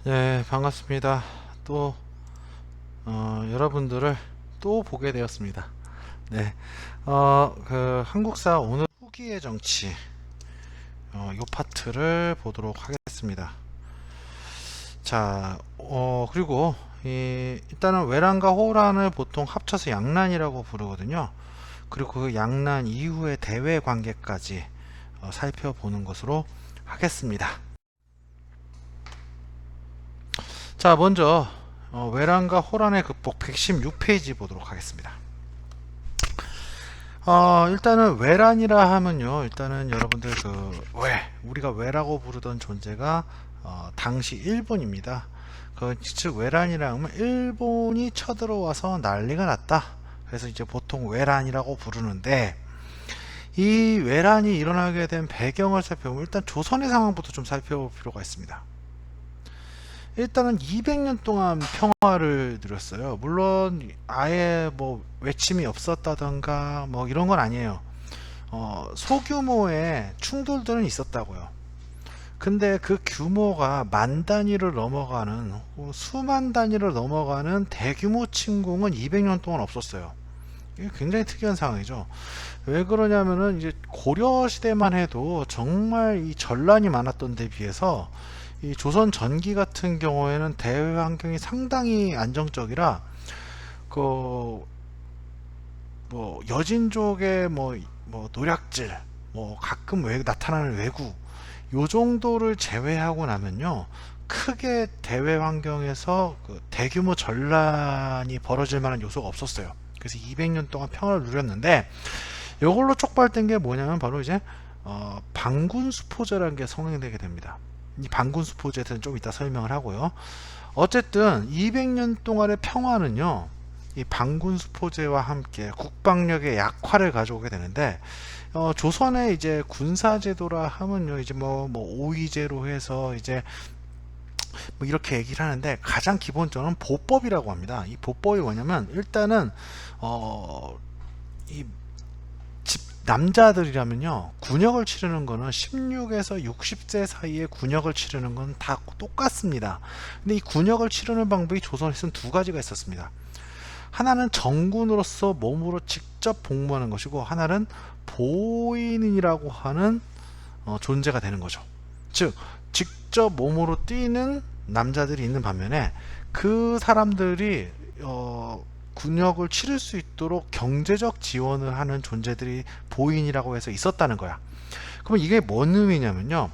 네, 반갑습니다. 또 여러분들을 또 보게 되었습니다. 네, 그 한국사 오늘 후기의 정치 요 파트를 보도록 하겠습니다. 자, 그리고 일단은 외란과 호란을 보통 합쳐서 양란이라고 부르거든요. 그리고 그 양란 이후의 대외 관계까지 살펴보는 것으로 하겠습니다. 자, 먼저 외란과 호란의 극복 116페이지 보도록 하겠습니다. 일단은 외란이라 하면요, 일단은 여러분들 우리가 외라고 부르던 존재가 당시 일본입니다. 즉 외란이라 하면 일본이 쳐들어와서 난리가 났다. 그래서 이제 보통 외란이라고 부르는데, 이 외란이 일어나게 된 배경을 살펴보면 일단 조선의 상황부터 좀 살펴볼 필요가 있습니다. 일단은 200년 동안 평화를 누렸어요. 물론 아예 뭐 외침이 없었다던가 뭐 이런 건 아니에요. 소규모의 충돌들은 있었다고요. 근데 그 규모가 만 단위를 넘어가는 수만 단위를 넘어가는 대규모 침공은 200년 동안 없었어요. 이게 굉장히 특이한 상황이죠. 왜 그러냐면은 이제 고려 시대만 해도 정말 이 전란이 많았던 데 비해서 이 조선 전기 같은 경우에는 대외 환경이 상당히 안정적이라 그 뭐 여진족의 뭐 노략질, 뭐 가끔 나타나는 왜구, 요 정도를 제외하고 나면요, 크게 대외 환경에서 그 대규모 전란이 벌어질 만한 요소가 없었어요. 그래서 200년 동안 평화를 누렸는데, 이걸로 촉발된 게 뭐냐면 바로 이제 방군수포제라는 게 성행되게 됩니다. 이 방군수포제에 대해서는 좀 이따 설명을 하고요. 어쨌든 200년 동안의 평화는요, 이 방군수포제와 함께 국방력의 약화를 가져오게 되는데, 조선의 이제 군사제도라 하면요, 이제 뭐 오이제로 해서 이제 뭐 이렇게 얘기를 하는데, 가장 기본적으로는 보법이라고 합니다. 이 보법이 뭐냐면 일단은 이 남자들이라면요, 군역을 치르는 거는 16에서 60세 사이에 군역을 치르는 건 다 똑같습니다. 근데 이 군역을 치르는 방법이 조선에서는 두 가지가 있었습니다. 하나는 정군으로서 몸으로 직접 복무하는 것이고, 하나는 보인이라고 하는 존재가 되는 거죠. 즉 직접 몸으로 뛰는 남자들이 있는 반면에, 그 사람들이 군역을 치를 수 있도록 경제적 지원을 하는 존재들이 보인이라고 해서 있었다는 거야. 그럼 이게 뭔 의미냐면요,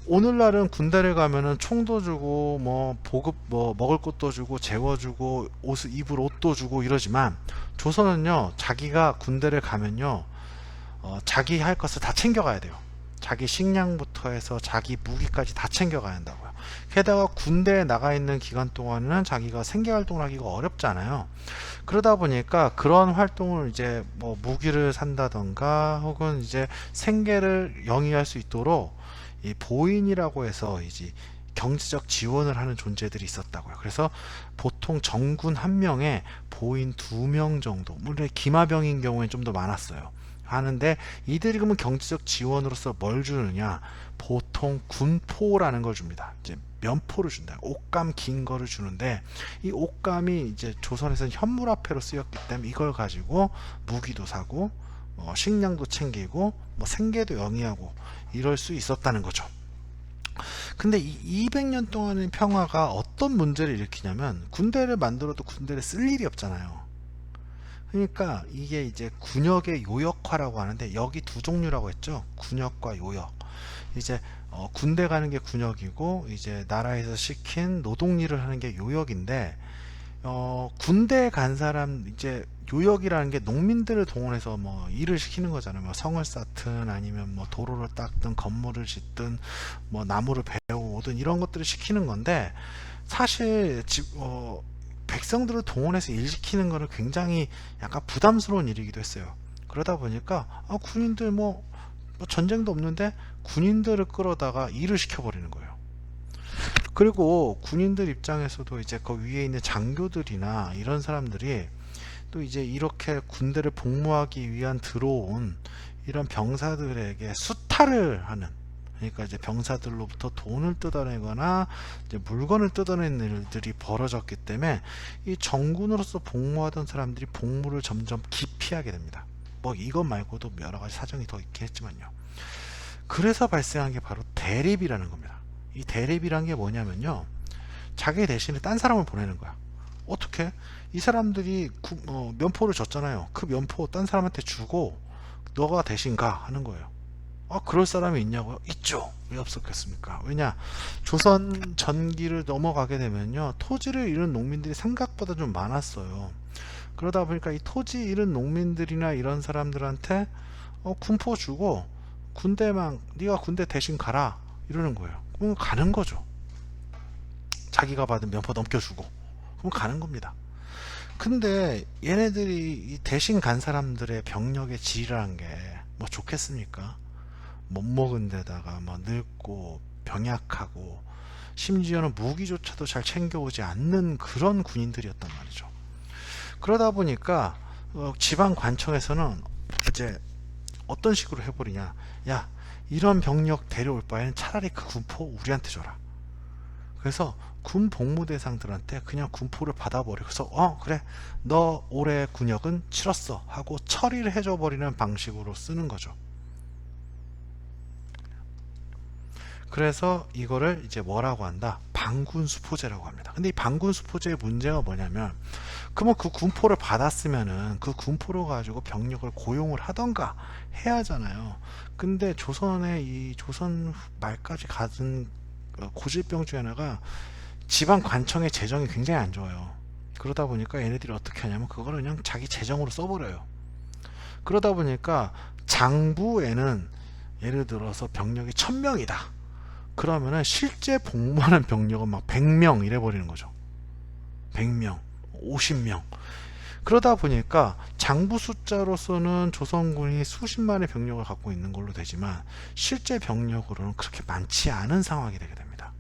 오늘날은 군대를 가면은 총도 주고 뭐 보급 뭐 먹을 것도 주고 재워주고 옷을 입을 옷도 주고 이러지만, 조선은요, 자기가 군대를 가면요, 자기 할 것을 다 챙겨가야 돼요. 자기 식량부터 해서 자기 무기까지 다 챙겨가야 한다고요. 게다가 군대에 나가 있는 기간 동안은 자기가 생계 활동을 하기가 어렵잖아요. 그러다 보니까 그런 활동을 이제 뭐 무기를 산다던가 혹은 이제 생계를 영위할 수 있도록 이 보인이라고 해서 이제 경제적 지원을 하는 존재들이 있었다고요. 그래서 보통 정군 한 명에 보인 2명 정도, 물론 기마병인 경우에는 좀 더 많았어요. 하는데, 이들이 그러면 경제적 지원으로서 뭘 주느냐? 보통 군포라는 걸 줍니다. 이제 면포를 준다. 옷감 긴 거를 주는데, 이 옷감이 이제 조선에서는 현물화폐로 쓰였기 때문에 이걸 가지고 무기도 사고 식량도 챙기고 뭐 생계도 영위하고 이럴 수 있었다는 거죠. 근데 이 200년 동안의 평화가 어떤 문제를 일으키냐면, 군대를 만들어도 군대를 쓸 일이 없잖아요. 그러니까 이게 이제 군역의 요역화라고 하는데, 여기 두 종류라고 했죠. 군역과 요역. 이제 군대 가는 게 군역이고, 이제 나라에서 시킨 노동일을 하는 게 요역인데, 군대에 간 사람, 이제 요역이라는 게 농민들을 동원해서 뭐 일을 시키는 거잖아요. 뭐 성을 쌓든 아니면 뭐 도로를 닦든 건물을 짓든 뭐 나무를 베어오든 이런 것들을 시키는 건데, 사실 백성들을 동원해서 일 시키는 거는 굉장히 약간 부담스러운 일이기도 했어요. 그러다 보니까 군인들 뭐 전쟁도 없는데 군인들을 끌어다가 일을 시켜버리는 거예요. 그리고 군인들 입장에서도 이제 그 위에 있는 장교들이나 이런 사람들이 또 이제 이렇게 군대를 복무하기 위한 들어온 이런 병사들에게 수탈을 하는, 그러니까 이제 병사들로부터 돈을 뜯어내거나 이제 물건을 뜯어내는 일들이 벌어졌기 때문에 이 정군으로서 복무하던 사람들이 복무를 점점 기피하게 됩니다. 뭐 이것 말고도 여러 가지 사정이 더 있긴 했지만요. 그래서 발생한 게 바로 대립이라는 겁니다. 이 대립이란 게 뭐냐면요, 자기 대신에 딴 사람을 보내는 거야. 어떻게? 이 사람들이 면포를 줬잖아요. 그 면포 딴 사람한테 주고 너가 대신 가 하는 거예요. 그럴 사람이 있냐고요? 있죠. 왜 없었겠습니까? 왜냐, 조선 전기를 넘어가게 되면요, 토지를 잃은 농민들이 생각보다 좀 많았어요. 그러다 보니까 이 토지 잃은 농민들이나 이런 사람들한테 군포 주고 군대만 네가 군대 대신 가라 이러는 거예요. 그럼 가는 거죠. 자기가 받은 면포 넘겨주고 그럼 가는 겁니다. 근데 얘네들이 이 대신 간 사람들의 병력의 질이라는 게 뭐 좋겠습니까? 못 먹은 데다가 뭐 늙고 병약하고 심지어는 무기조차도 잘 챙겨오지 않는 그런 군인들이었단 말이죠. 그러다 보니까 지방 관청에서는 이제 어떤 식으로 해버리냐, 야 이런 병력 데려올 바에는 차라리 그 군포 우리한테 줘라. 그래서 군 복무 대상들한테 그냥 군포를 받아버려서 그래 너 올해 군역은 치렀어 하고 처리를 해줘 버리는 방식으로 쓰는 거죠. 그래서 이거를 이제 뭐라고 한다? 방군수포제라고 합니다. 근데 이 방군수포제의 문제가 뭐냐면, 그러면 그 군포를 받았으면은 그 군포를 가지고 병력을 고용을 하던가 해야 하잖아요. 근데 조선의 이 조선 말까지 가진 고질병 중에 하나가 지방 관청의 재정이 굉장히 안 좋아요. 그러다 보니까 얘네들이 어떻게 하냐면 그거를 그냥 자기 재정으로 써버려요. 그러다 보니까 장부에는 예를 들어서 병력이 1000명이다. 그러면은 실제 복무하는 병력은 막 100명 이래 버리는 거죠. 100명, 50명. 그러다 보니까 장부 숫자로서는 조선군이 수십만의 병력을 갖고 있는 걸로 되지만 실제 병력으로는 그렇게 많지 않은 상황이 되게 됩니다.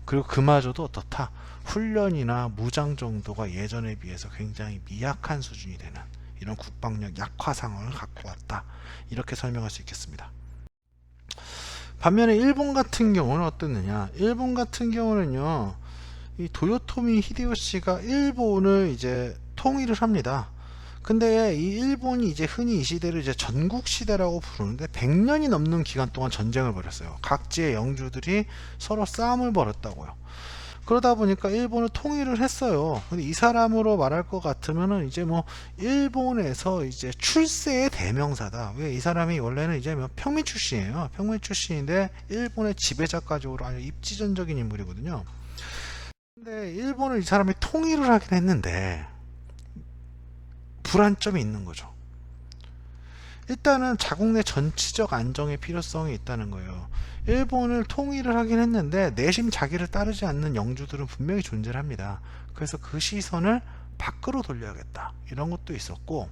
그리고 그마저도 어떻다? 훈련이나 무장 정도가 예전에 비해서 굉장히 미약한 수준이 되는 이런 국방력 약화 상황을 갖고 왔다. 이렇게 설명할 수 있겠습니다. 반면에 일본 같은 경우는 어땠느냐? 일본 같은 경우는요, 이 도요토미 히데요시가 일본을 이제 통일을 합니다. 근데 이 일본이 이제 흔히 이 시대를 이제 전국 시대라고 부르는데 100년이 넘는 기간 동안 전쟁을 벌였어요. 각지의 영주들이 서로 싸움을 벌였다고요. 그러다 보니까 일본을 통일을 했어요. 근데 이 사람으로 말할 것 같으면은 이제 뭐 일본에서 이제 출세의 대명사다. 왜 이 사람이 원래는 이제 뭐 평민 출신이에요. 평민 출신인데 일본의 지배자까지로 아주 입지전적인 인물이거든요. 근데 일본을 이 사람이 통일을 하긴 했는데 불안점이 있는 거죠. 일단은 자국 내 전치적 안정의 필요성이 있다는 거예요. 일본을 통일을 하긴 했는데 내심 자기를 따르지 않는 영주들은 분명히 존재를 합니다. 그래서 그 시선을 밖으로 돌려야겠다. 이런 것도 있었고,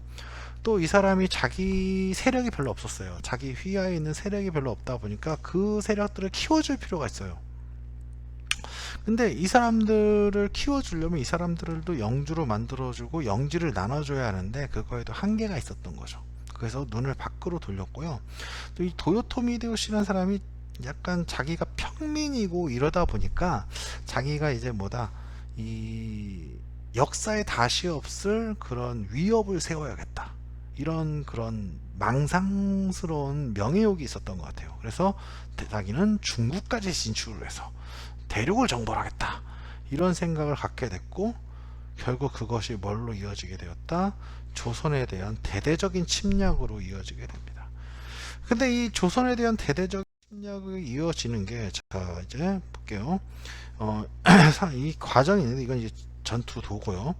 또 이 사람이 자기 세력이 별로 없었어요. 자기 휘하에 있는 세력이 별로 없다 보니까 그 세력들을 키워줄 필요가 있어요. 근데 이 사람들을 키워주려면 이 사람들도 영주로 만들어주고 영지를 나눠줘야 하는데 그거에도 한계가 있었던 거죠. 그래서 눈을 밖으로 돌렸고요. 또 이 도요토미 히데요시라는 사람이 약간 자기가 평민이고 이러다 보니까 자기가 이제 뭐다, 이 역사에 다시 없을 그런 위협을 세워야겠다, 이런 그런 망상스러운 명예욕이 있었던 것 같아요. 그래서 자기는 중국까지 진출을 해서 대륙을 정벌하겠다, 이런 생각을 갖게 됐고, 결국 그것이 뭘로 이어지게 되었다? 조선에 대한 대대적인 침략으로 이어지게 됩니다. 근데 이 조선에 대한 대대적인 침략이 이어지는 게, 자 이제 볼게요. 이 과정이 있는데 이건 이제 전투 도고요.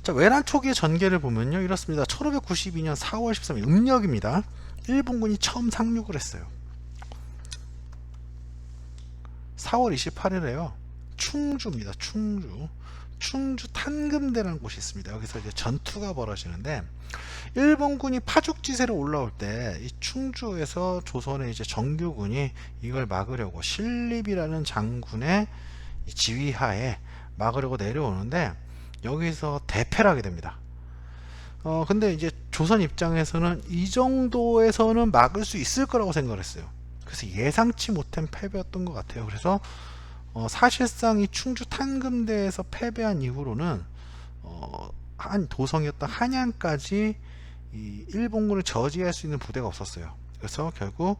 자, 외란 초기의 전개를 보면요, 이렇습니다. 1592년 4월 13일 음력입니다. 일본군이 처음 상륙을 했어요. 4월 28일에요. 충주입니다. 충주 탄금대라는 곳이 있습니다. 여기서 이제 전투가 벌어지는데, 일본군이 파죽지세로 올라올 때 이 충주에서 조선의 이제 정규군이 이걸 막으려고 신립이라는 장군의 지휘하에 막으려고 내려오는데 여기서 대패를 하게 됩니다. 근데 이제 조선 입장에서는 이 정도에서는 막을 수 있을 거라고 생각을 했어요. 그래서 예상치 못한 패배였던 것 같아요. 그래서 사실상 이 충주 탄금대에서 패배한 이후로는 한 도성이었던 한양까지 이 일본군을 저지할 수 있는 부대가 없었어요. 그래서 결국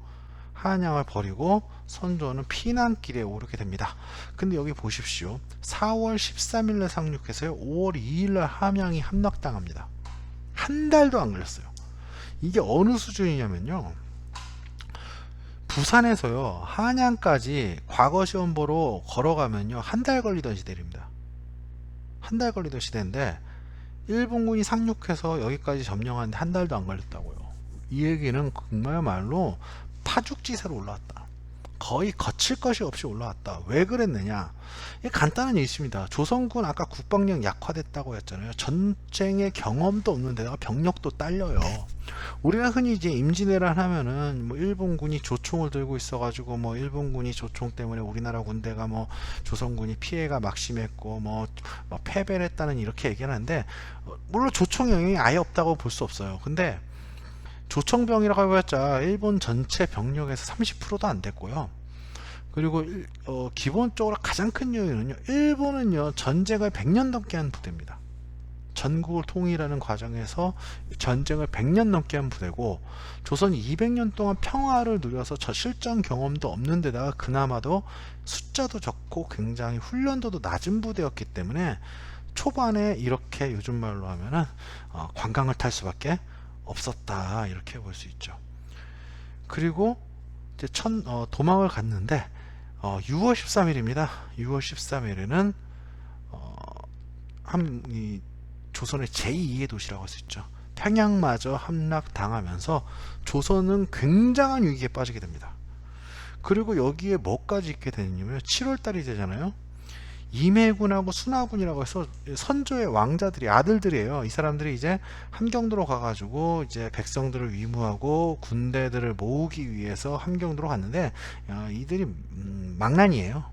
한양을 버리고 선조는 피난길에 오르게 됩니다. 근데 여기 보십시오. 4월 13일에 상륙해서요, 5월 2일날 함양이 함락당합니다. 한 달도 안 걸렸어요. 이게 어느 수준이냐면요, 부산에서요 한양까지 과거 시험 보러 걸어가면요 한 달 걸리던 시대입니다. 한 달 걸리던 시대인데 일본군이 상륙해서 여기까지 점령하는데 한 달도 안 걸렸다고요. 이 얘기는 정말로 파죽지세로 올라왔다. 거의 거칠 것이 없이 올라왔다. 왜 그랬느냐? 이게 간단한 얘기입니다. 조선군 아까 국방력 약화됐다고 했잖아요. 전쟁의 경험도 없는 데다가 병력도 딸려요. 우리가 흔히 이제 임진왜란 하면은 뭐 일본군이 조총을 들고 있어가지고 뭐 일본군이 조총 때문에 우리나라 군대가 뭐 조선군이 피해가 막심했고 뭐 패배를 했다는 이렇게 얘기를 하는데, 물론 조총 영향이 아예 없다고 볼 수 없어요. 근데 조총병이라고 해봤자 일본 전체 병력에서 30%도 안 됐고요. 그리고 기본적으로 가장 큰 이유는요, 일본은요 전쟁을 100년 넘게 한 부대입니다. 전국을 통일하는 과정에서 전쟁을 100년 넘게 한 부대고, 조선이 200년 동안 평화를 누려서 저 실전 경험도 없는 데다가 그나마도 숫자도 적고 굉장히 훈련도도 낮은 부대였기 때문에 초반에 이렇게 요즘 말로 하면은 관광을 탈 수밖에 없었다, 이렇게 볼 수 있죠. 그리고 이제 도망을 갔는데 6월 13일입니다. 6월 13일에는 이 조선의 제2의 도시라고 할 수 있죠. 평양마저 함락당하면서 조선은 굉장한 위기에 빠지게 됩니다. 그리고 여기에 뭐까지 있게 되냐면 7월달이 되잖아요. 임해군하고 순하군이라고 해서 선조의 왕자들이, 아들들이에요. 이 사람들이 이제 함경도로 가가지고 이제 백성들을 위무하고 군대들을 모으기 위해서 함경도로 갔는데, 이들이 망난이에요.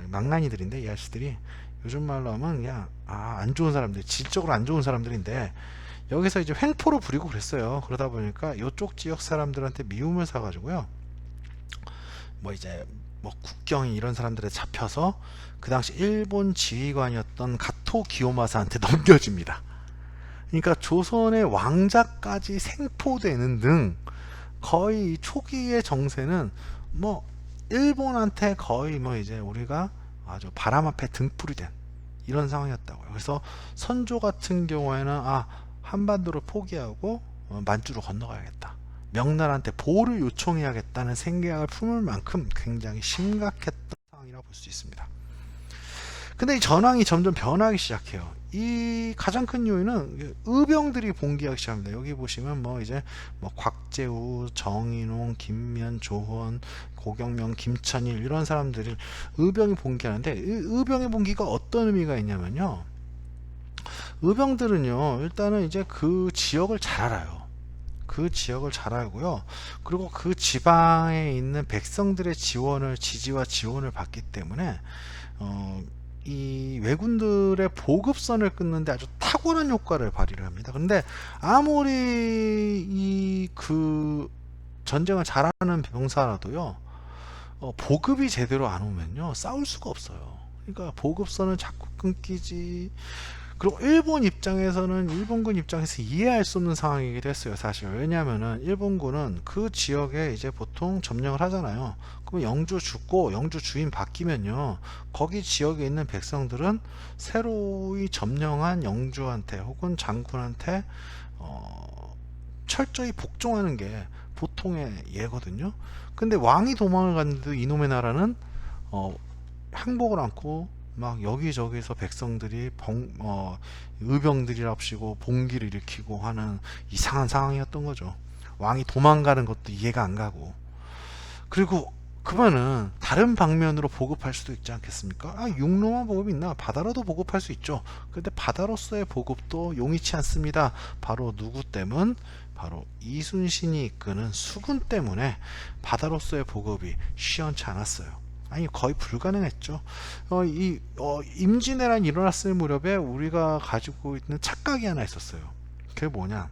망난이들인데, 이 아저씨들이 요즘 말로 하면 그냥 안 좋은 사람들, 질적으로 안 좋은 사람들인데, 여기서 이제 횡포를 부리고 그랬어요. 그러다 보니까 이쪽 지역 사람들한테 미움을 사가지고요, 뭐 이제 뭐 국경이 이런 사람들에 잡혀서 그 당시 일본 지휘관이었던 가토 기요마사한테 넘겨집니다. 그러니까 조선의 왕자까지 생포되는 등 거의 초기의 정세는 뭐 일본한테 거의 뭐 이제 우리가 아주 바람 앞에 등불이 된 이런 상황이었다고요. 그래서 선조 같은 경우에는 한반도를 포기하고 만주로 건너가야겠다, 명나라한테 보호를 요청해야겠다는 생각을 품을 만큼 굉장히 심각했던 상황이라고 볼 수 있습니다. 근데 이 전황이 점점 변하기 시작해요. 이 가장 큰 요인은 의병들이 봉기하기 시작합니다. 여기 보시면 뭐 이제 뭐 곽재우, 정인홍, 김면, 조헌, 고경명, 김천일, 이런 사람들이 의병이 봉기하는데, 이 의병의 봉기가 어떤 의미가 있냐면요, 의병들은요 일단은 이제 그 지역을 잘 알아요. 그 지역을 잘 알고요. 그리고 그 지방에 있는 백성들의 지지와 지원을 받기 때문에 이 왜군들의 보급선을 끊는데 아주 탁월한 효과를 발휘를 합니다. 근데 아무리 그 전쟁을 잘하는 병사라도요, 보급이 제대로 안 오면요 싸울 수가 없어요. 그러니까 보급선을 자꾸 끊기지. 그리고 일본군 입장에서 이해할 수 없는 상황이기도 했어요, 사실. 왜냐하면은 일본군은 그 지역에 이제 보통 점령을 하잖아요. 그럼 영주 죽고 영주 주인 바뀌면요, 거기 지역에 있는 백성들은 새로이 점령한 영주한테 혹은 장군한테 철저히 복종하는 게 보통의 예거든요. 근데 왕이 도망을 갔는데도 이놈의 나라는 항복을 않고 막 여기저기서 백성들이 의병들이랍시고 봉기를 일으키고 하는 이상한 상황이었던 거죠. 왕이 도망가는 것도 이해가 안 가고. 그리고 그러면은 다른 방면으로 보급할 수도 있지 않겠습니까? 육로만 보급이 있나? 바다로도 보급할 수 있죠. 근데 바다로서의 보급도 용이치 않습니다. 바로 누구 때문? 바로 이순신이 이끄는 수군 때문에 바다로서의 보급이 시원치 않았어요. 아니, 거의 불가능했죠. 임진왜란이 일어났을 무렵에 우리가 가지고 있는 착각이 하나 있었어요. 그게 뭐냐?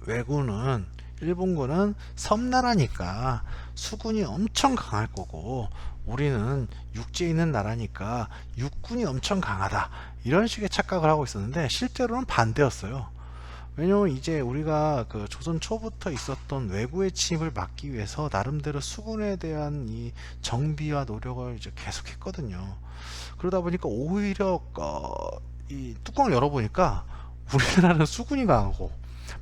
왜군은 일본군은 섬나라니까 수군이 엄청 강할 거고 우리는 육지에 있는 나라니까 육군이 엄청 강하다, 이런 식의 착각을 하고 있었는데 실제로는 반대였어요. 왜냐면 이제 우리가 그 조선 초부터 있었던 외구의 침입을 막기 위해서 나름대로 수군에 대한 이 정비와 노력을 이제 계속했거든요. 그러다 보니까 오히려 이 뚜껑을 열어보니까 우리나라는 수군이 강하고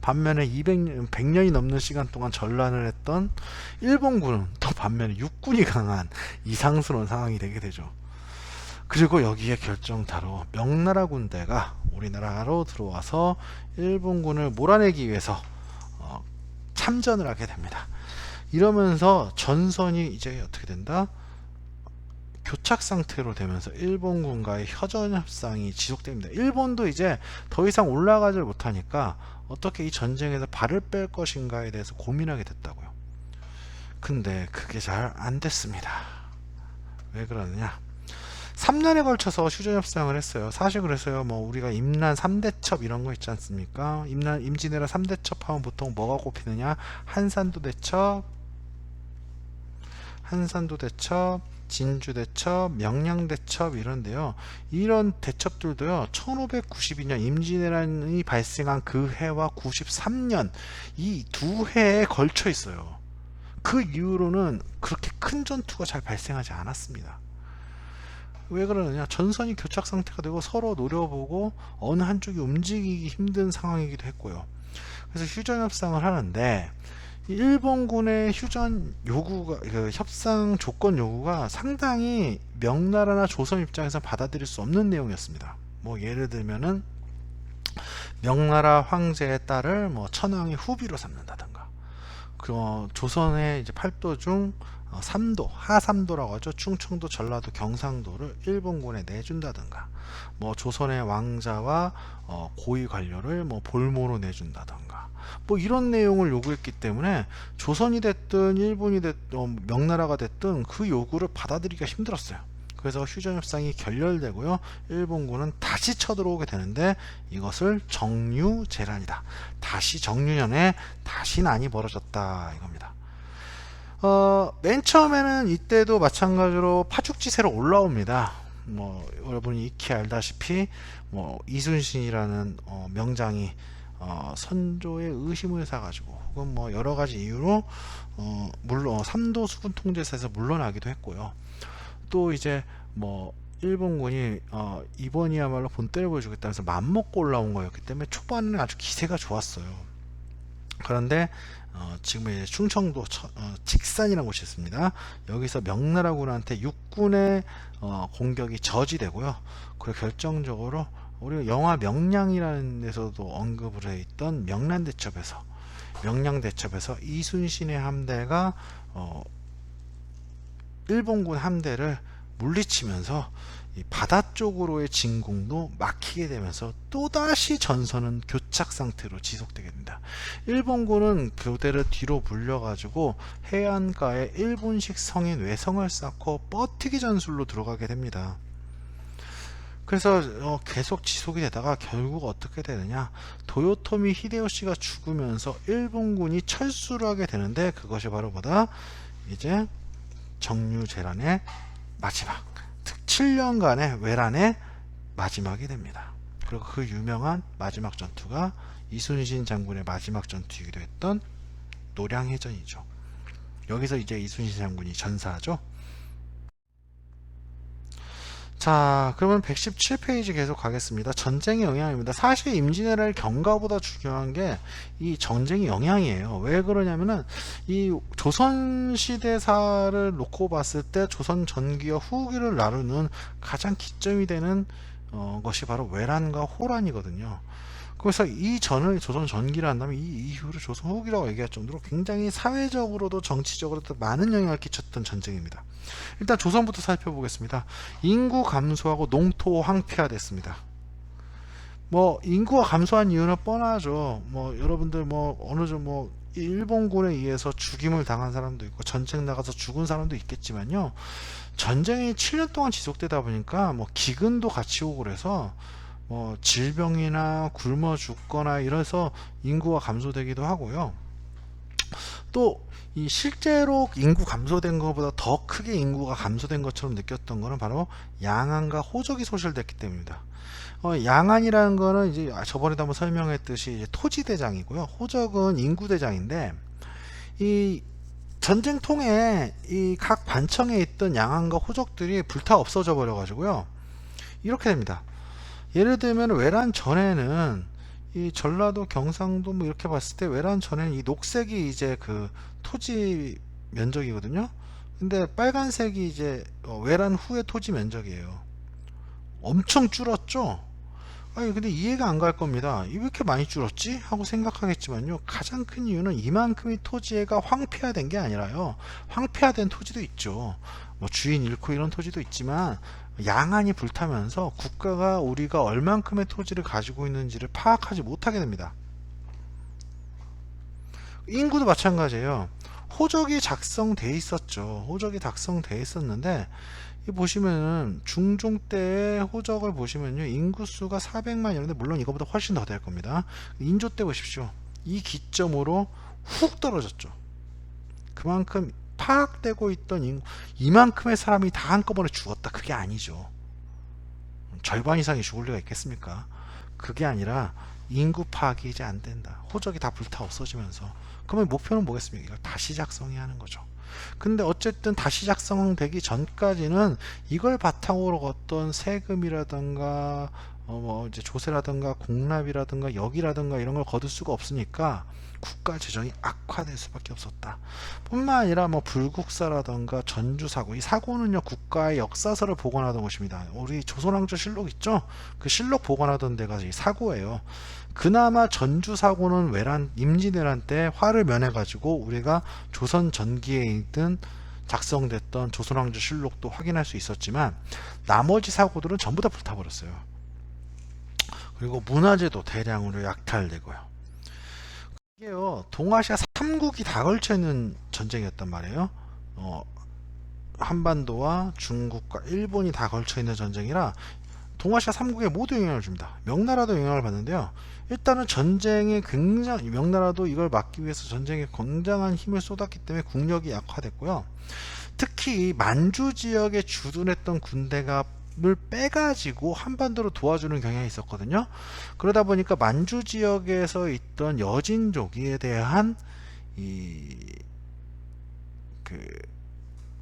반면에 100년이 넘는 시간 동안 전란을 했던 일본군은 또 반면에 육군이 강한 이상스러운 상황이 되게 되죠. 그리고 여기에 결정타로 명나라 군대가 우리나라로 들어와서 일본군을 몰아내기 위해서 참전을 하게 됩니다. 이러면서 전선이 이제 어떻게 된다? 교착 상태로 되면서 일본군과의 휴전 협상이 지속됩니다. 일본도 이제 더 이상 올라가질 못하니까 어떻게 이 전쟁에서 발을 뺄 것인가에 대해서 고민하게 됐다고요. 근데 그게 잘 안 됐습니다. 왜 그러느냐? 3년에 걸쳐서 휴전 협상을 했어요. 사실 그래서요, 뭐 우리가 임난 3대첩 이런 거 있지 않습니까? 임진왜란 3대첩 하면 보통 뭐가 꼽히느냐? 한산도 대첩, 진주 대첩, 명량 대첩 이런데요. 이런 대첩들도요. 1592년 임진왜란이 발생한 그 해와 93년 이 두 해에 걸쳐 있어요. 그 이후로는 그렇게 큰 전투가 잘 발생하지 않았습니다. 왜 그러느냐? 전선이 교착 상태가 되고 서로 노려보고 어느 한쪽이 움직이기 힘든 상황이기도 했고요. 그래서 휴전 협상을 하는데 일본군의 휴전 요구가, 그 협상 조건 요구가 상당히 명나라나 조선 입장에서 받아들일 수 없는 내용이었습니다. 뭐 예를 들면은 명나라 황제의 딸을 뭐 천황의 후비로 삼는다든가, 조선의 이제 팔도 중 3도, 하삼도라고 하죠. 충청도, 전라도, 경상도를 일본군에 내준다든가, 뭐 조선의 왕자와 고위 관료를 뭐 볼모로 내준다든가, 뭐 이런 내용을 요구했기 때문에 조선이 됐든 일본이 됐든 명나라가 됐든 그 요구를 받아들이기가 힘들었어요. 그래서 휴전협상이 결렬되고요. 일본군은 다시 쳐들어오게 되는데 이것을 정유재란이다. 다시 정유년에 다시 난이 벌어졌다 이겁니다. 맨 처음에는 이때도 마찬가지로 파죽지세로 올라옵니다. 뭐 여러분이 익히 알다시피 뭐 이순신이라는 명장이 선조의 의심을 사가지고 혹은 뭐 여러 가지 이유로 물론 삼도 수군 통제사에서 물러나기도 했고요. 또 이제 뭐 일본군이 이번이야말로 본때를 보여주겠다면서 맘먹고 올라온 거였기 때문에 초반에는 아주 기세가 좋았어요. 그런데 지금 이제 충청도 직산이라는 곳이 있습니다. 여기서 명나라군한테 육군의 공격이 저지되고요. 그리고 결정적으로 우리 영화 명량이라는 데서도 언급을 해 있던 명량대첩에서 이순신의 함대가 일본군 함대를 물리치면서 이 바다 쪽으로의 진공도 막히게 되면서 또다시 전선은 교착 상태로 지속되게 됩니다. 일본군은 교대를 뒤로 물려가지고 해안가에 일본식 성인 외성을 쌓고 뻗티기 전술로 들어가게 됩니다. 그래서 계속 지속이 되다가 결국 어떻게 되느냐, 도요토미 히데요시가 죽으면서 일본군이 철수를 하게 되는데 그것이 바로 뭐다? 이제 정유재란의 마지막 7년간의 외란의 마지막이 됩니다. 그리고 그 유명한 마지막 전투가 이순신 장군의 마지막 전투이기도 했던 노량해전이죠. 여기서 이제 이순신 장군이 전사하죠. 자, 그러면 117페이지 계속 가겠습니다. 전쟁의 영향입니다. 사실 임진왜란의 경과보다 중요한 게 이 전쟁의 영향이에요. 왜 그러냐면은 이 조선시대사를 놓고 봤을 때 조선 전기와 후기를 나누는 가장 기점이 되는 것이 바로 외란과 호란이거든요. 그래서 이 전을 조선 전기를 한다면 이 이후를 조선 후기라고 얘기할 정도로 굉장히 사회적으로도 정치적으로도 많은 영향을 끼쳤던 전쟁입니다. 일단 조선부터 살펴보겠습니다. 인구 감소하고 농토 황폐화됐습니다. 뭐 인구가 감소한 이유는 뻔하죠. 뭐 여러분들 뭐 어느 정도 뭐 일본군에 의해서 죽임을 당한 사람도 있고 전쟁 나가서 죽은 사람도 있겠지만요. 전쟁이 7년 동안 지속되다 보니까 뭐 기근도 같이 오고 그래서 뭐 질병이나 굶어 죽거나 이래서 인구가 감소되기도 하고요. 또 이 실제로 인구 감소된 것보다 더 크게 인구가 감소된 것처럼 느꼈던 거는 바로 양안과 호적이 소실됐기 때문입니다. 양안이라는 거는 이제 저번에도 한번 설명했듯이 이제 토지대장이고요. 호적은 인구대장인데, 이 전쟁통에 이 각 관청에 있던 양안과 호적들이 불타 없어져 버려 가지고요. 이렇게 됩니다. 예를 들면 외란 전에는 이 전라도 경상도 뭐 이렇게 봤을 때 외란 전에는 이 녹색이 이제 그 토지 면적이거든요. 근데 빨간색이 이제 외란 후의 토지 면적이에요. 엄청 줄었죠. 아니 근데 이해가 안 갈 겁니다. 이 왜 이렇게 많이 줄었지? 하고 생각하겠지만요. 가장 큰 이유는 이만큼의 토지가 황폐화된 게 아니라요. 황폐화된 토지도 있죠. 뭐 주인 잃고 이런 토지도 있지만 양안이 불타면서 국가가 우리가 얼만큼의 토지를 가지고 있는지를 파악하지 못하게 됩니다. 인구도 마찬가지예요. 호적이 작성돼 있었죠. 호적이 작성돼 있었는데 이 보시면은 중종 때의 호적을 보시면요, 인구수가 400만이었는데 물론 이거보다 훨씬 더 될 겁니다. 인조 때 보십시오. 이 기점으로 훅 떨어졌죠. 그만큼 파악되고 있던 이만큼의 사람이 다 한꺼번에 죽었다, 그게 아니죠. 절반 이상이 죽을 리가 있겠습니까? 그게 아니라 인구 파악이 이제 안 된다. 호적이 다 불타 없어지면서. 그러면 목표는 뭐겠습니까? 이걸 다시 작성해야 하는 거죠. 근데 어쨌든 다시 작성되기 전까지는 이걸 바탕으로 어떤 세금이라든가 뭐 이제 조세라든가 공납이라든가 역이라든가 이런 걸 거둘 수가 없으니까 국가 재정이 악화될 수밖에 없었다. 뿐만 아니라 뭐 불국사라든가 전주사고, 이 사고는요 국가의 역사서를 보관하던 곳입니다. 우리 조선왕조 실록 있죠? 그 실록 보관하던 데가 이 사고예요. 그나마 전주사고는 외란 임진왜란 때 화를 면해 가지고 우리가 조선 전기에 있던 작성됐던 조선왕조 실록도 확인할 수 있었지만 나머지 사고들은 전부 다 불타버렸어요. 그리고 문화재도 대량으로 약탈되고요. 이게요, 동아시아 3국이 다 걸쳐 있는 전쟁이었단 말이에요. 한반도와 중국과 일본이 다 걸쳐 있는 전쟁이라 동아시아 3국에 모두 영향을 줍니다. 명나라도 영향을 받는데요. 일단은 전쟁에 굉장히, 명나라도 이걸 막기 위해서 전쟁에 굉장한 힘을 쏟았기 때문에 국력이 약화됐고요. 특히 만주 지역에 주둔했던 군대가 를 빼가지고 한반도로 도와주는 경향이 있었거든요. 그러다 보니까 만주 지역에서 있던 여진족에 대한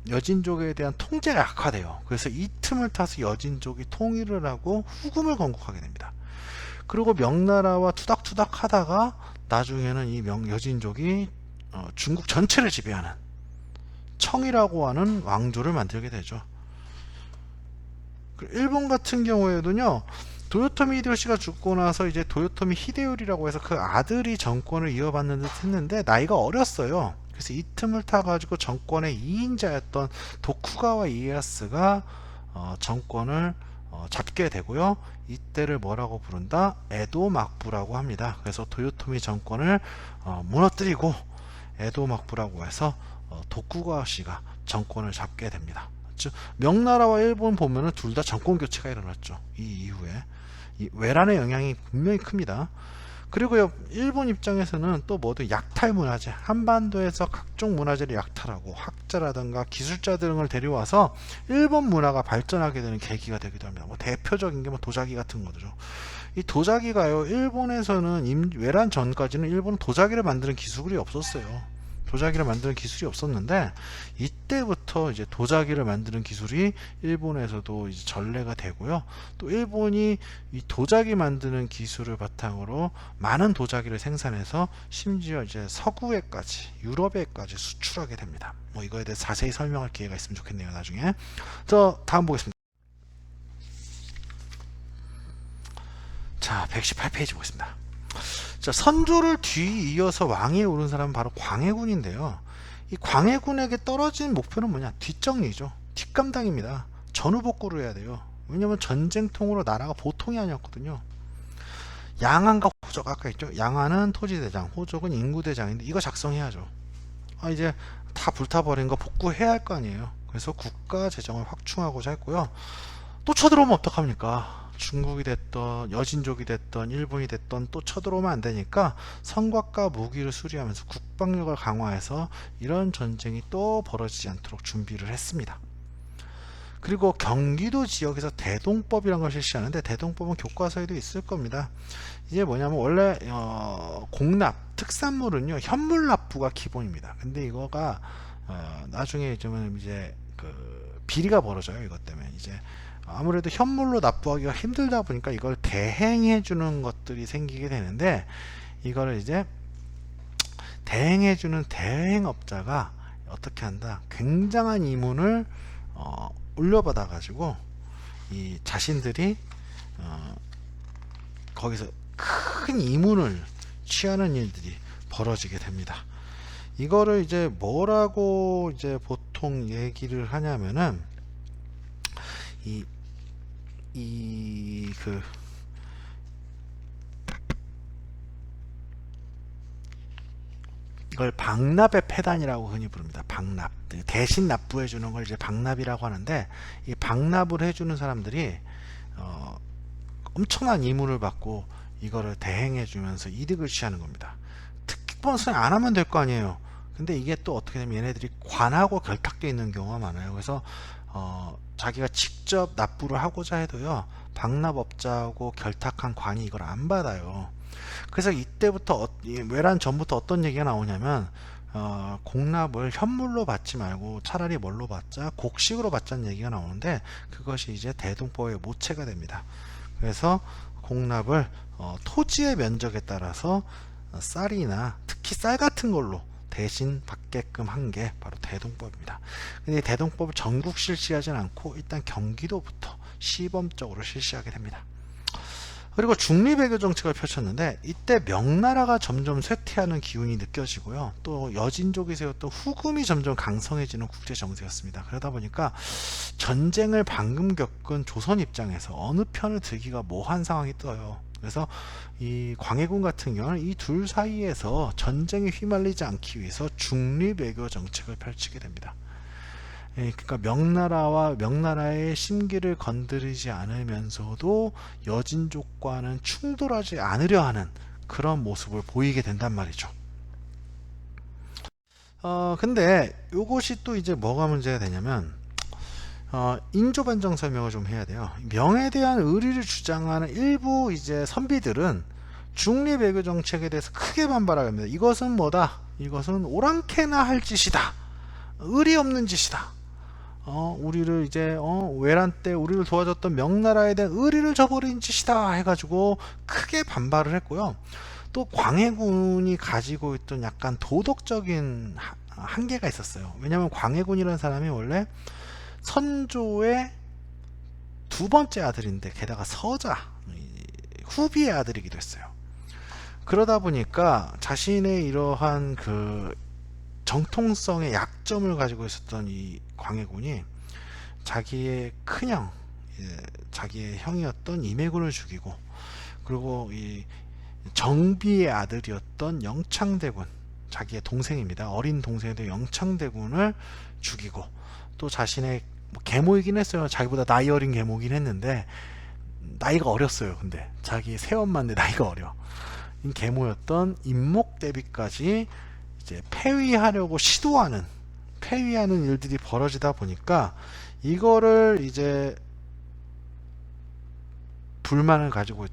여진족에 대한 통제가 약화돼요. 그래서 이 틈을 타서 여진족이 통일을 하고 후금을 건국하게 됩니다. 그리고 명나라와 투닥투닥 하다가 나중에는 이 여진족이 중국 전체를 지배하는 청이라고 하는 왕조를 만들게 되죠. 일본 같은 경우에도요, 도요토미 히데요시가 죽고 나서 이제 도요토미 히데요리라고 해서 그 아들이 정권을 이어받는 듯 했는데 나이가 어렸어요. 그래서 이 틈을 타 가지고 정권의 2인자였던 도쿠가와 이에야스가 정권을 잡게 되고요. 이때를 뭐라고 부른다? 에도 막부라고 합니다. 그래서 도요토미 정권을 무너뜨리고 에도 막부라고 해서 도쿠가와씨가 정권을 잡게 됩니다. 즉 명나라와 일본 보면은 둘 다 정권 교체가 일어났죠. 이 이후에 이 외란의 영향이 분명히 큽니다. 그리고요, 일본 입장에서는 또 모두 약탈 문화재, 한반도에서 각종 문화재를 약탈하고 학자라든가 기술자 등을 데려와서 일본 문화가 발전하게 되는 계기가 되기도 합니다. 뭐 대표적인 게 뭐 도자기 같은 거죠. 이 도자기가요, 일본에서는 외란 전까지는 일본은 도자기를 만드는 기술이 없었어요. 도자기를 만드는 기술이 없었는데 이때부터 이제 도자기를 만드는 기술이 일본에서도 이제 전래가 되고요. 또 일본이 이 도자기 만드는 기술을 바탕으로 많은 도자기를 생산해서 심지어 이제 서구에까지, 유럽에까지 수출하게 됩니다. 뭐 이거에 대해 자세히 설명할 기회가 있으면 좋겠네요, 나중에. 다음 보겠습니다. 자, 118페이지 보겠습니다. 자, 선조를 뒤이어서 왕위에 오른 사람은 바로 광해군인데요. 이 광해군에게 떨어진 목표는 뭐냐? 뒷정리죠. 뒷감당입니다. 전후복구를 해야 돼요. 왜냐면 전쟁통으로 나라가 보통이 아니었거든요. 양안과 호적, 아까 있죠. 양안은 토지대장, 호적은 인구대장인데 이거 작성해야죠. 이제 다 불타버린 거 복구해야 할 거 아니에요. 그래서 국가 재정을 확충하고자 했고요. 또 쳐들어오면 어떡합니까? 중국이 됐던 여진족이 됐던 일본이 됐던 또 쳐들어오면 안 되니까 성곽과 무기를 수리하면서 국방력을 강화해서 이런 전쟁이 또 벌어지지 않도록 준비를 했습니다. 그리고 경기도 지역에서 대동법이라는 걸 실시하는데, 대동법은 교과서에도 있을 겁니다. 이게 뭐냐면 원래 공납 특산물은요 현물 납부가 기본입니다. 근데 이거가 나중에 좀 이제 그 비리가 벌어져요. 이것 때문에 이제 아무래도 현물로 납부하기가 힘들다 보니까 이걸 대행해 주는 것들이 생기게 되는데, 이거를 이제 대행해 주는 대행업자가 어떻게 한다, 굉장한 이문을 올려받아 가지고 이 자신들이 거기서 큰 이문을 취하는 일들이 벌어지게 됩니다. 이거를 이제 뭐라고 이제 보통 얘기를 하냐면은 그 이걸 방납의 폐단이라고 흔히 부릅니다. 방납, 대신 납부해 주는 걸 이제 방납이라고 하는데, 이 방납을 해주는 사람들이 엄청난 이문을 받고 이거를 대행해 주면서 이득을 취하는 겁니다. 특기본은 안 하면 될 거 아니에요. 근데 이게 또 어떻게 되면 얘네들이 관하고 결탁되어 있는 경우가 많아요. 그래서 자기가 직접 납부를 하고자 해도요 방납업자하고 결탁한 관이 이걸 안 받아요. 그래서 이때부터 외란 전부터 어떤 얘기가 나오냐면 공납을 현물로 받지 말고 차라리 뭘로 받자, 곡식으로 받자는 얘기가 나오는데, 그것이 이제 대동법의 모체가 됩니다. 그래서 공납을 토지의 면적에 따라서 쌀이나 특히 쌀 같은 걸로 대신 받게끔 한 게 바로 대동법입니다. 근데 대동법을 전국 실시하진 않고 일단 경기도부터 시범적으로 실시하게 됩니다. 그리고 중립외교 정책을 펼쳤는데, 이때 명나라가 점점 쇠퇴하는 기운이 느껴지고요. 또 여진족이 세웠던 후금이 점점 강성해지는 국제 정세였습니다. 그러다 보니까 전쟁을 방금 겪은 조선 입장에서 어느 편을 들기가 모호한 상황이 떠요. 그래서 이 광해군 같은 경우는 이 둘 사이에서 전쟁에 휘말리지 않기 위해서 중립외교 정책을 펼치게 됩니다. 그러니까 명나라의 심기를 건드리지 않으면서도 여진족과는 충돌하지 않으려 하는 그런 모습을 보이게 된단 말이죠. 근데 요것이 또 이제 뭐가 문제가 되냐면 인조반정 설명을 좀 해야 돼요. 명에 대한 의리를 주장하는 일부 이제 선비들은 중립외교 정책에 대해서 크게 반발하게 됩니다. 이것은 뭐다? 이것은 오랑캐나 할 짓이다. 의리 없는 짓이다. 우리를 이제 외란 때 우리를 도와줬던 명나라에 대한 의리를 저버린 짓이다 해가지고 크게 반발을 했고요. 또 광해군이 가지고 있던 약간 도덕적인 한계가 있었어요. 왜냐하면 광해군이라는 사람이 원래 선조의 두 번째 아들인데, 게다가 서자 후비의 아들이기도 했어요. 그러다 보니까 자신의 이러한 그 정통성의 약점을 가지고 있었던 이 광해군이 자기의 큰형, 자기의 형이었던 임해군을 죽이고, 그리고 이 정비의 아들이었던 영창대군, 자기의 동생입니다. 어린 동생인데 영창대군을 죽이고, 또 자신의 계모이긴 했어요. 자기보다 나이 어린 계모이긴 했는데 나이가 어렸어요. 근데 자기 새엄마인데 나이가 어려. 이 계모였던 임목대비까지 이제 폐위하는 일들이 벌어지다 보니까 이거를 이제 불만을 가지고,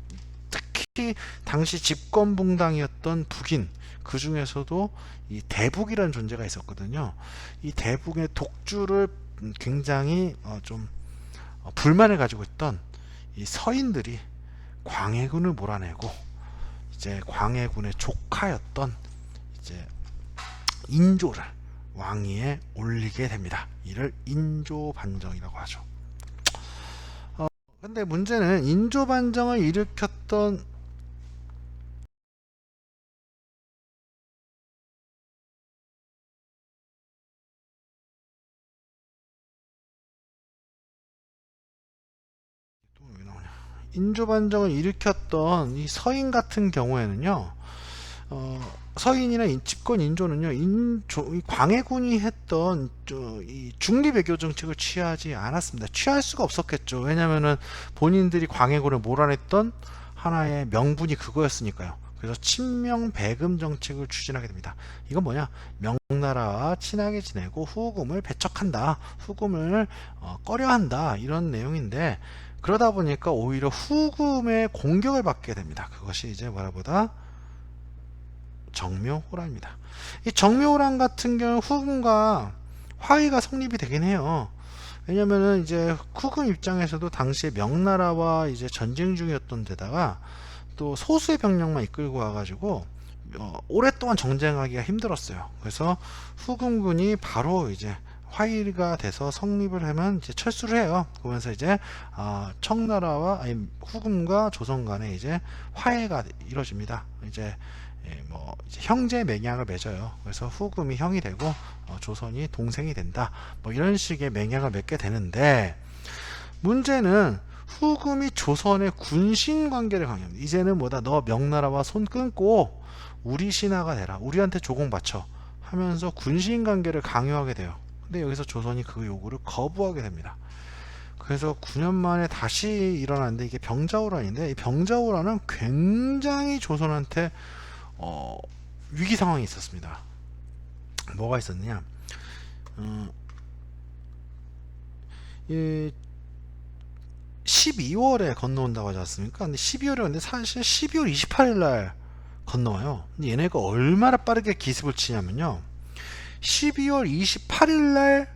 특히 당시 집권붕당이었던 북인, 그 중에서도 이 대북이라는 존재가 있었거든요. 이 대북의 독주를 굉장히 좀 불만을 가지고 있던 이 서인들이 광해군을 몰아내고, 이제 광해군의 조카였던 이제 인조를 왕위에 올리게 됩니다. 이를 인조반정이라고 하죠. 근데 문제는 인조반정을 일으켰던 인조반정을 일으켰던 이 서인 같은 경우에는요, 서인이나 집권 인조는요, 이 광해군이 했던 이 중립외교 정책을 취하지 않았습니다. 취할 수가 없었겠죠. 왜냐면은 본인들이 광해군을 몰아냈던 하나의 명분이 그거였으니까요. 그래서 친명배금 정책을 추진하게 됩니다. 이건 뭐냐? 명나라와 친하게 지내고 후금을 배척한다, 후금을 꺼려한다, 이런 내용인데, 그러다 보니까 오히려 후금의 공격을 받게 됩니다. 그것이 이제 뭐라보다 정묘호란입니다. 이 정묘호란 같은 경우 후금과 화의가 성립이 되긴 해요. 왜냐면은 이제 후금 입장에서도 당시에 명나라와 이제 전쟁 중이었던 데다가 또 소수의 병력만 이끌고 와가지고 오랫동안 정쟁하기가 힘들었어요. 그래서 후금군이 바로 이제 화의가 돼서 성립을 하면 이제 철수를 해요. 그러면서 이제 청나라와 아니 후금과 조선 간에 이제 화해가 이루어집니다. 이제 뭐 이제 형제 맹약을 맺어요. 그래서 후금이 형이 되고 조선이 동생이 된다. 뭐 이런 식의 맹약을 맺게 되는데, 문제는 후금이 조선의 군신 관계를 강요합니다. 이제는 뭐다, 너 명나라와 손 끊고 우리 신하가 되라, 우리한테 조공 바쳐 하면서 군신 관계를 강요하게 돼요. 근데 여기서 조선이 그 요구를 거부하게 됩니다. 그래서 9년 만에 다시 일어났는데, 이게 병자호란인데, 이 병자호란은 굉장히 조선한테 위기 상황이 있었습니다. 뭐가 있었느냐? 이 12월에 건너온다고 하지 않습니까? 근데 12월에, 근데 사실 12월 28일 날 건너와요. 근데 얘네가 얼마나 빠르게 기습을 치냐면요, 12월 28일 날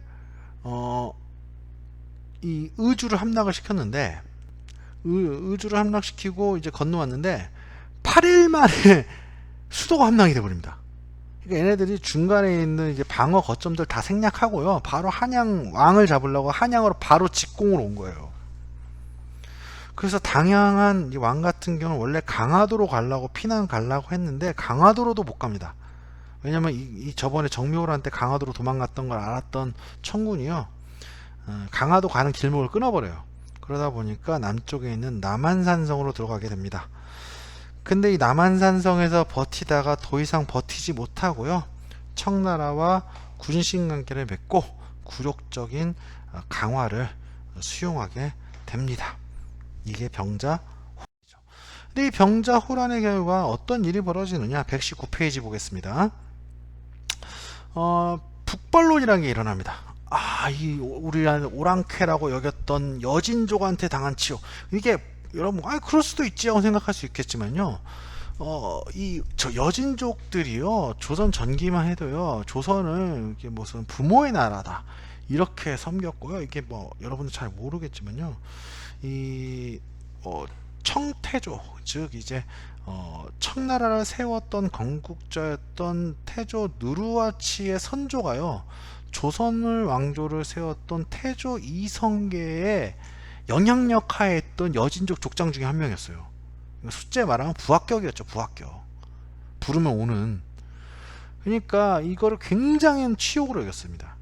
이 의주를 함락을 시켰는데, 의주를 함락시키고 이제 건너왔는데 8일 만에 수도가 함락이 돼버립니다. 그러니까 얘네들이 중간에 있는 이제 방어 거점들 다 생략하고요, 바로 한양 왕을 잡으려고 한양으로 바로 직공으로 온 거예요. 그래서 당양한 이 왕 같은 경우는 원래 강화도로 가려고 피난 가려고 했는데 강화도로도 못 갑니다. 왜냐면 이 저번에 정묘호란 때 강화도로 도망갔던 걸 알았던 청군이요, 강화도 가는 길목을 끊어버려요. 그러다 보니까 남쪽에 있는 남한산성으로 들어가게 됩니다. 근데 이 남한산성에서 버티다가 더 이상 버티지 못하고요, 청나라와 군신관계를 맺고 굴욕적인 강화를 수용하게 됩니다. 이게 병자호란이죠. 근데 이 병자호란의 결과 어떤 일이 벌어지느냐, 119페이지 보겠습니다. 북벌론이라는 게 일어납니다. 이 우리가 오랑캐라고 여겼던 여진족한테 당한 치욕, 이게 여러분 그럴 수도 있지 하고 생각할 수 있겠지만요, 저 여진족들이요, 조선 전기만 해도요, 조선을 이게 무슨 부모의 나라다 이렇게 섬겼고요. 이게 뭐 여러분들 잘 모르겠지만요, 이 청태조, 즉 이제 청나라를 세웠던 건국자였던 태조 누르하치의 선조가요, 조선을 왕조를 세웠던 태조 이성계의 영향력 하에 있던 여진족 족장 중에 한 명이었어요. 숫제 말하면 부합격이었죠. 부합격. 부르면 오는. 그러니까 이거를 굉장히 치욕으로 여겼습니다.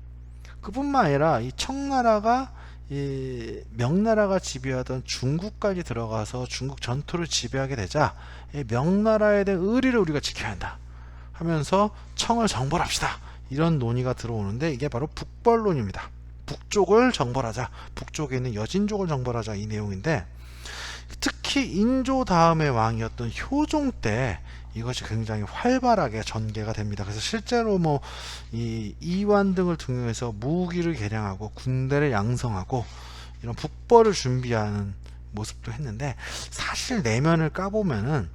그뿐만 아니라 이 청나라가 이 명나라가 지배하던 중국까지 들어가서 중국 전토를 지배하게 되자, 명나라에 대한 의리를 우리가 지켜야 한다 하면서 청을 정벌합시다, 이런 논의가 들어오는데, 이게 바로 북벌론입니다. 북쪽을 정벌하자, 북쪽에 있는 여진족을 정벌하자, 이 내용인데, 특히 인조 다음의 왕이었던 효종 때 이것이 굉장히 활발하게 전개가 됩니다. 그래서 실제로 뭐 이 이완 등을 등용해서 무기를 개량하고 군대를 양성하고 이런 북벌을 준비하는 모습도 했는데, 사실 내면을 까보면은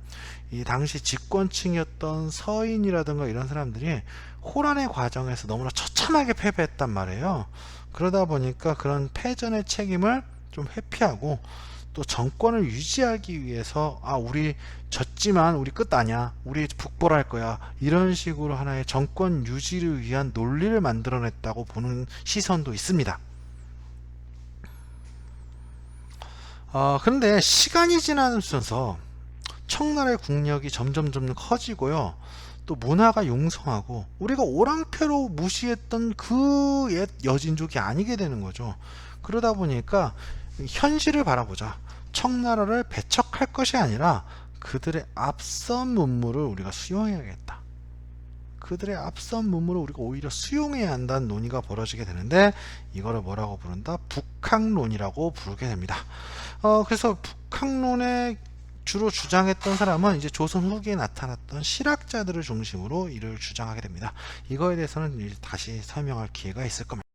이 당시 집권층이었던 서인이라든가 이런 사람들이 호란의 과정에서 너무나 처참하게 패배했단 말이에요. 그러다 보니까 그런 패전의 책임을 좀 회피하고 또 정권을 유지하기 위해서 우리 졌지만 우리 끝 아니야, 우리 북벌할 거야, 이런 식으로 하나의 정권 유지를 위한 논리를 만들어냈다고 보는 시선도 있습니다. 그런데 시간이 지나면서 청나라의 국력이 점점 커지고요, 또 문화가 융성하고 우리가 오랑캐로 무시했던 그 옛 여진족이 아니게 되는 거죠. 그러다 보니까 현실을 바라보자, 청나라를 배척할 것이 아니라 그들의 앞선 문물을 우리가 수용해야겠다. 그들의 앞선 문물을 우리가 오히려 수용해야 한다는 논의가 벌어지게 되는데, 이거를 뭐라고 부른다? 북학론이라고 부르게 됩니다. 그래서 북학론에 주로 주장했던 사람은 이제 조선 후기에 나타났던 실학자들을 중심으로 이를 주장하게 됩니다. 이거에 대해서는 이제 다시 설명할 기회가 있을 겁니다.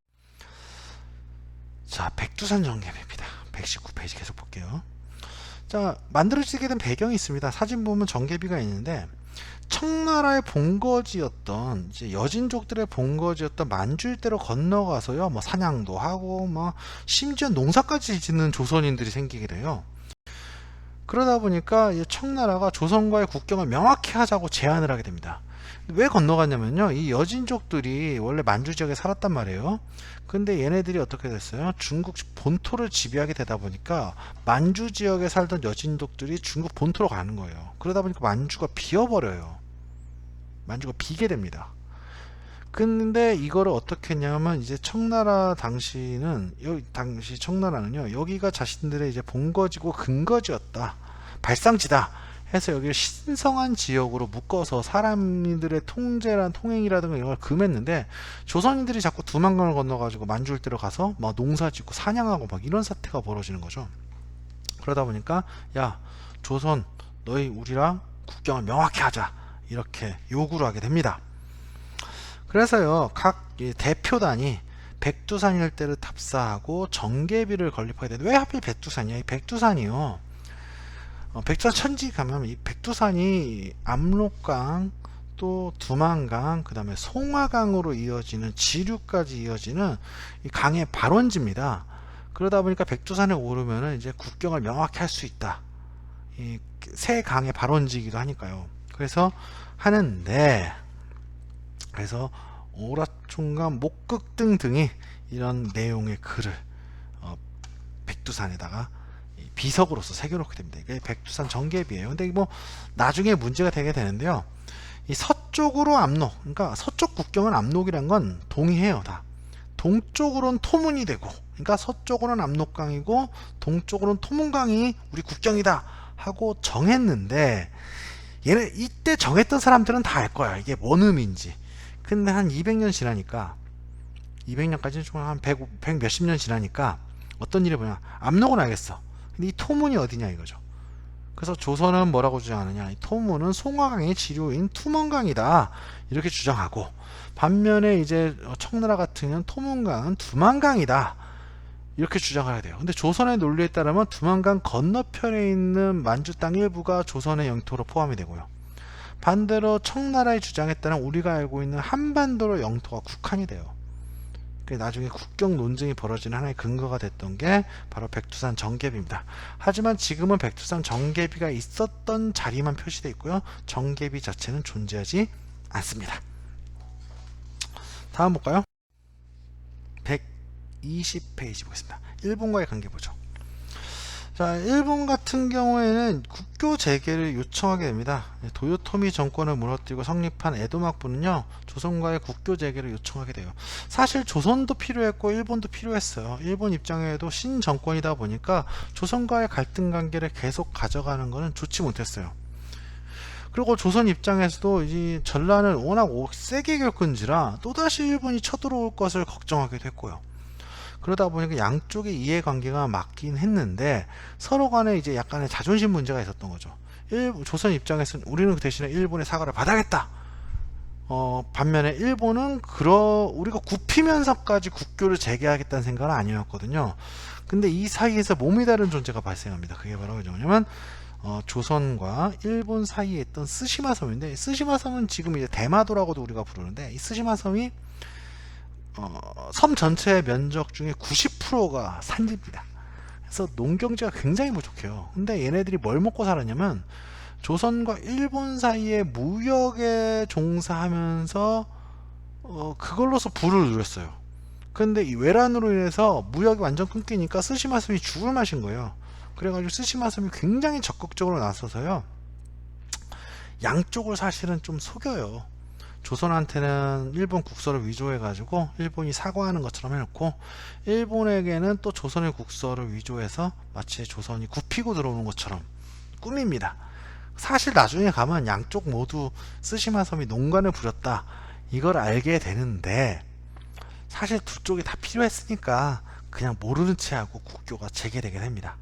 자, 백두산 정개비입니다. 119페이지 계속 볼게요. 자, 만들어지게 된 배경이 있습니다. 사진 보면 정개비가 있는데, 청나라의 본거지였던 이제 여진족들의 본거지였던 만주일대로 건너가서요, 뭐 사냥도 하고 뭐 심지어 농사까지 짓는 조선인들이 생기게 돼요. 그러다 보니까 이 청나라가 조선과의 국경을 명확히 하자고 제안을 하게 됩니다. 왜 건너갔냐면요, 이 여진족들이 원래 만주 지역에 살았단 말이에요. 근데 얘네들이 어떻게 됐어요? 중국 본토를 지배하게 되다 보니까 만주 지역에 살던 여진족들이 중국 본토로 가는 거예요. 그러다 보니까 만주가 비어버려요. 만주가 비게 됩니다. 근데 이거를 어떻게 했냐면, 이제 청나라 당시는, 당시 청나라는요, 여기가 자신들의 이제 본거지고 근거지였다, 발상지다 해서 여기를 신성한 지역으로 묶어서 사람들의 통행이라든가 이런 걸 금했는데, 조선인들이 자꾸 두만강을 건너가지고 만주일대로 가서 막 농사짓고 사냥하고 막 이런 사태가 벌어지는 거죠. 그러다 보니까, 야, 조선, 너희 우리랑 국경을 명확히 하자, 이렇게 요구를 하게 됩니다. 그래서요, 각 대표단이 백두산 일대를 탑사하고 정개비를 건립하게 되는데, 왜 하필 백두산이야? 이 백두산이요, 백두산 천지 가면 이 백두산이 압록강, 또 두만강, 그 다음에 송화강으로 이어지는 지류까지 이어지는 이 강의 발원지입니다. 그러다 보니까 백두산에 오르면은 이제 국경을 명확히 할 수 있다. 이 새 강의 발원지이기도 하니까요. 그래서 하는데, 그래서 오라총각, 목극등 등이 이런 내용의 글을 백두산에다가 비석으로서 새겨놓게 됩니다. 이게 백두산 정개비예요. 근데 뭐 나중에 문제가 되게 되는데요, 이 서쪽으로 압록, 그러니까 서쪽 국경은 압록이란 건 동의해요. 다 동쪽으로는 토문이 되고, 그러니까 서쪽으로는 압록강이고 동쪽으로는 토문강이 우리 국경이다 하고 정했는데, 얘네 이때 정했던 사람들은 다 알 거야, 이게 뭔 의미인지. 근데 한 200년 지나니까, 200년까지는 좀 한 100 몇십 년 지나니까 어떤 일이 뭐냐, 압록은 알겠어. 근데 이 토문이 어디냐 이거죠. 그래서 조선은 뭐라고 주장하느냐, 이 토문은 송화강의 지류인 투먼강이다, 이렇게 주장하고, 반면에 이제 청나라 같은 경우는 토문강은 두만강이다, 이렇게 주장해야 돼요. 근데 조선의 논리에 따르면 두만강 건너편에 있는 만주 땅 일부가 조선의 영토로 포함이 되고요, 반대로 청나라의 주장에 따르면 우리가 알고 있는 한반도로 영토가 국한이 돼요. 나중에 국경 논쟁이 벌어지는 하나의 근거가 됐던 게 바로 백두산 정개비입니다. 하지만 지금은 백두산 정개비가 있었던 자리만 표시되어 있고요, 정개비 자체는 존재하지 않습니다. 다음 볼까요? 120페이지 보겠습니다. 일본과의 관계 보죠. 자, 일본 같은 경우에는 국교 재개를 요청하게 됩니다. 도요토미 정권을 무너뜨리고 성립한 에도막부는요, 조선과의 국교 재개를 요청하게 돼요. 사실 조선도 필요했고 일본도 필요했어요. 일본 입장에도 신정권이다 보니까 조선과의 갈등 관계를 계속 가져가는 것은 좋지 못했어요. 그리고 조선 입장에서도 이 전란을 워낙 세게 겪은지라 또다시 일본이 쳐들어올 것을 걱정하기도 했고요. 그러다 보니까 양쪽의 이해관계가 맞긴 했는데, 서로 간에 이제 약간의 자존심 문제가 있었던 거죠. 조선 입장에서는 우리는 그 대신에 일본의 사과를 받아야겠다. 반면에 일본은 우리가 굽히면서까지 국교를 재개하겠다는 생각은 아니었거든요. 근데 이 사이에서 몸이 다른 존재가 발생합니다. 그게 바로 뭐냐면, 조선과 일본 사이에 있던 쓰시마 섬인데, 쓰시마 섬은 지금 이제 대마도라고도 우리가 부르는데, 이 쓰시마 섬이 섬 전체의 면적 중에 90%가 산지입니다. 그래서 농경지가 굉장히 부족해요. 근데 얘네들이 뭘 먹고 살았냐면, 조선과 일본 사이에 무역에 종사하면서 그걸로서 부를 누렸어요. 근데 이 외란으로 인해서 무역이 완전 끊기니까 쓰시마 섬이 죽을 맛인 거예요. 그래가지고 쓰시마 섬이 굉장히 적극적으로 나서서요, 양쪽을 사실은 좀 속여요. 조선한테는 일본 국서를 위조해가지고 일본이 사과하는 것처럼 해놓고, 일본에게는 또 조선의 국서를 위조해서 마치 조선이 굽히고 들어오는 것처럼 꾸밉니다. 사실 나중에 가면 양쪽 모두 쓰시마 섬이 농간을 부렸다 이걸 알게 되는데, 사실 두 쪽이 다 필요했으니까 그냥 모르는 채 하고 국교가 재개되게 됩니다.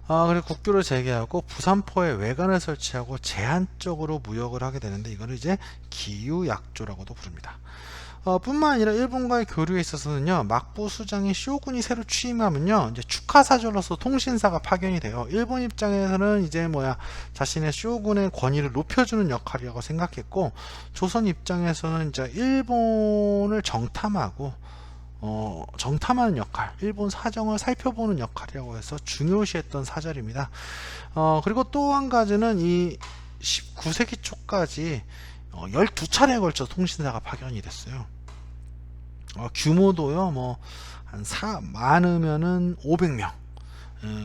그리고 국교를 재개하고 부산포에 외관을 설치하고 제한적으로 무역을 하게 되는데, 이거는 이제 기유약조라고도 부릅니다. 뿐만 아니라 일본과의 교류에 있어서는요, 막부 수장이 쇼군이 새로 취임하면요, 이제 축하사절로서 통신사가 파견이 돼요. 일본 입장에서는 이제 자신의 쇼군의 권위를 높여주는 역할이라고 생각했고, 조선 입장에서는 이제 일본을 정탐하고 정탐하는 역할, 일본 사정을 살펴보는 역할이라고 해서 중요시했던 사절입니다. 그리고 또 한 가지는 이 19세기 초까지 12차례에 걸쳐 통신사가 파견이 됐어요. 규모도요, 많으면은 500명,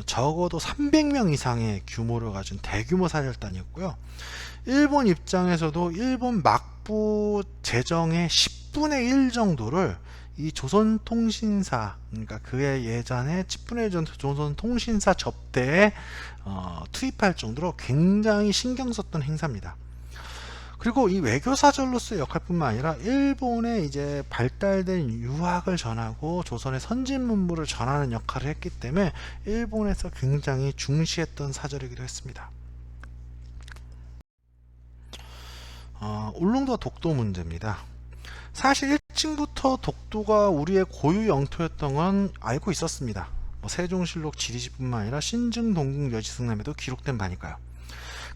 적어도 300명 이상의 규모를 가진 대규모 사절단이었고요. 일본 입장에서도 일본 막부 재정의 10분의 1 정도를 이 조선통신사, 그러니까 그의 예전에 10분의 1 정도 조선통신사 접대에 투입할 정도로 굉장히 신경 썼던 행사입니다. 그리고 이 외교사절로서의 역할뿐만 아니라 일본에 이제 발달된 유학을 전하고 조선의 선진 문물을 전하는 역할을 했기 때문에 일본에서 굉장히 중시했던 사절이기도 했습니다. 울릉도와 독도 문제입니다. 사실 1층부터 독도가 우리의 고유 영토였던 건 알고 있었습니다. 세종실록 지리지뿐만 아니라 신증, 동국, 여지승남에도 기록된 바니까요.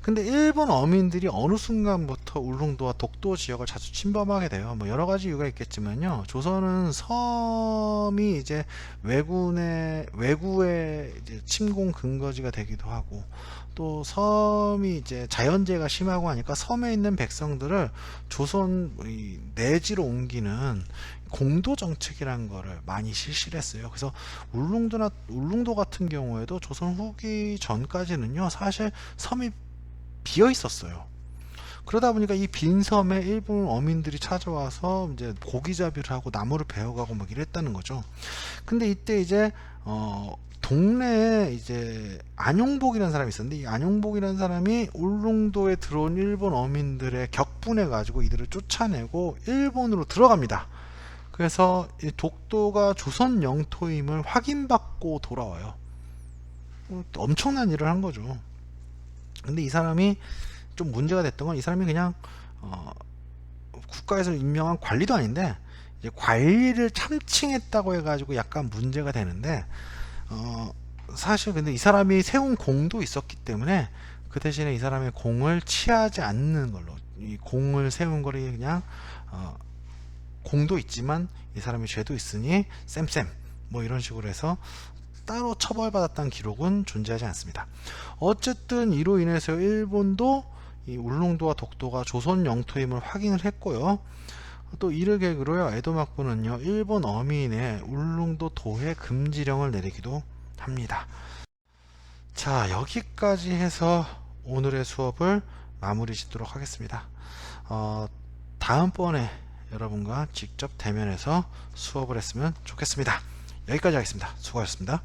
근데 일본 어민들이 어느 순간부터 울릉도와 독도 지역을 자주 침범하게 돼요. 여러 가지 이유가 있겠지만요. 조선은 섬이 이제 외구의 이제 침공 근거지가 되기도 하고, 또 섬이 이제 자연재해가 심하고 하니까 섬에 있는 백성들을 조선 내지로 옮기는 공도 정책이라는 거를 많이 실시를 했어요. 그래서 울릉도 같은 경우에도 조선 후기 전까지는요, 사실 섬이 비어 있었어요. 그러다 보니까 이 빈 섬에 일본 어민들이 찾아와서 이제 고기잡이를 하고 나무를 베어가고 막 이랬다는 거죠. 근데 이때 이제 동네에 이제 안용복이라는 사람이 있었는데, 이 안용복이라는 사람이 울릉도에 들어온 일본 어민들의 격분해 가지고 이들을 쫓아내고 일본으로 들어갑니다. 그래서 이 독도가 조선 영토임을 확인받고 돌아와요. 엄청난 일을 한 거죠. 근데 이 사람이 좀 문제가 됐던 건, 이 사람이 그냥 국가에서 임명한 관리도 아닌데 이제 관리를 참칭했다고 해가지고 약간 문제가 되는데, 사실 근데 이 사람이 세운 공도 있었기 때문에 그 대신에 이 사람의 공을 취하지 않는 걸로, 이 공을 세운 거를 그냥 공도 있지만 이 사람의 죄도 있으니 쌤쌤 이런 식으로 해서 따로 처벌받았다는 기록은 존재하지 않습니다. 어쨌든 이로 인해서 일본도 이 울릉도와 독도가 조선 영토임을 확인을 했고요. 또 이를 계기로요, 에도 막부는요, 일본 어민의 울릉도 도해 금지령을 내리기도 합니다. 자, 여기까지 해서 오늘의 수업을 마무리 짓도록 하겠습니다. 다음번에 여러분과 직접 대면해서 수업을 했으면 좋겠습니다. 여기까지 하겠습니다. 수고하셨습니다.